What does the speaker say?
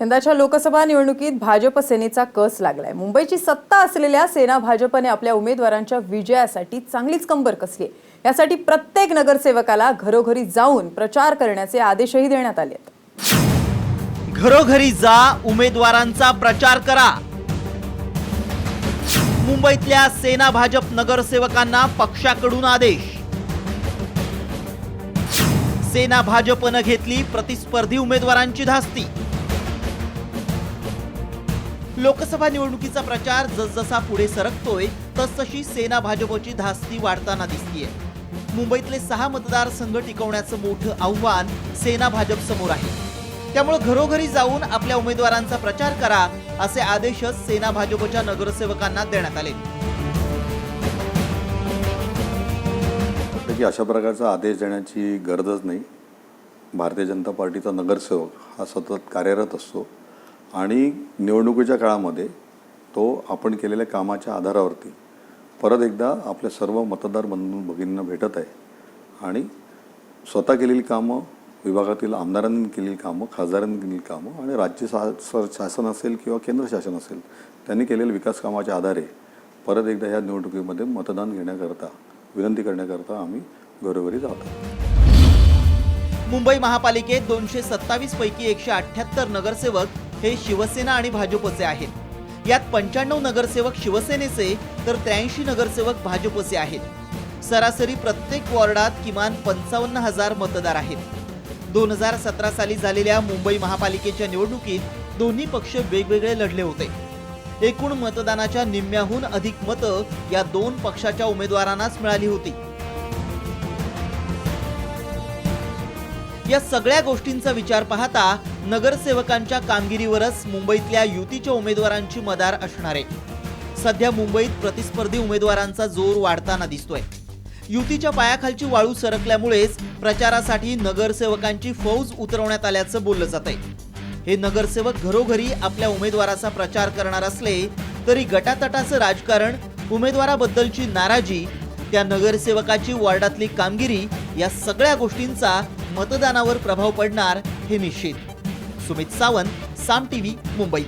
यंदाच्या लोकसभा निवडणुकीत भाजप सेनेचा कस लागलाय। मुंबईची सत्ता असलेल्या सेना भाजपने आपल्या उमेदवारांच्या विजयासाठी चांगलीच कंबर कसली आहे। यासाठी प्रत्येक नगरसेवकाला घरोघरी जाऊन प्रचार करण्याचे आदेशही देण्यात आले आहेत। घरोघरी जा, उमेदवारांचा प्रचार करा। मुंबईतल्या सेना भाजप नगरसेवकांना पक्षाकडून आदेश। सेना भाजपनं घेतली प्रतिस्पर्धी उमेदवारांची धास्ती। लोकसभा निवडणुकीचा प्रचार जसजसा पुढे सरकतोय तसतशी सेना भाजपची धास्ती वाढताना दिसतीये। मुंबईतले 6 मतदारसंघ टिकवण्याचं मोठं आव्हान सेना भाजप समोर आहे। त्यामुळे घरोघरी जाऊन आपल्या उमेदवारांचा प्रचार करा असे आदेशच सेना भाजपच्या नगरसेवकांना देण्यात आले। की अशा प्रकारचा आदेश देण्याची गरजच नाही। भारतीय जनता पार्टीचा नगरसेवक हा सतत कार्यरत असतो आणि निवडणुकीच्या काळामध्ये तो आपण केलेल्या कामाच्या आधारावरती परत एकदा आपल्या सर्व मतदार बंधू भगिनींना भेटत आहे आणि स्वतः केलेली कामं, विभागातील आमदारांनी केलेली कामं, खासदारांनी केलेली कामं आणि राज्य शासन असेल किंवा केंद्र शासन असेल त्यांनी केलेल्या विकास कामाच्या आधारे परत एकदा ह्या निवडणुकीमध्ये मतदान घेण्याकरता विनंती करण्याकरता आम्ही घरोघरी जात आहोत। मुंबई महापालिकेत 227 पैकी 178 नगरसेवक हे शिवसेना आणि भाजपचे आहेत। यात 95 नगरसेवक शिवसेनेचे तर 83 नगरसेवक भाजपचे आहेत। सरासरी प्रत्येक वॉर्डात किमान 55,000 मतदार आहेत। 2017 साली झालेल्या मुंबई महापालिकेच्या निवडणुकीत दोन्ही पक्ष वेगवेगळे लढले होते। एकूण मतदानाच्या निम्म्याहून अधिक मतं या 2 पक्षाच्या उमेदवारांनाच मिळाली होती। या सगळ्या गोष्टींचा विचार पाहता नगरसेवकांच्या कामगिरीवरच मुंबईतल्या युतीच्या उमेदवारांची मदार असणार आहे। सध्या मुंबईत प्रतिस्पर्धी उमेदवारांचा जोर वाढताना दिसतोय। युतीच्या पायाखालची वाळू सरकल्यामुळेच प्रचारासाठी नगरसेवकांची फौज उतरवण्यात आल्याचं बोललं जातंय। हे नगरसेवक घरोघरी आपल्या उमेदवाराचा प्रचार करणार असले तरी गटातटाचं राजकारण, उमेदवाराबद्दलची नाराजी, त्या नगरसेवकाची वॉर्डातली कामगिरी या सगळ्या गोष्टींचा मतदानावर प्रभाव पडणार हे निश्चित। सुमित सावंत, साम टीव्ही, मुंबई।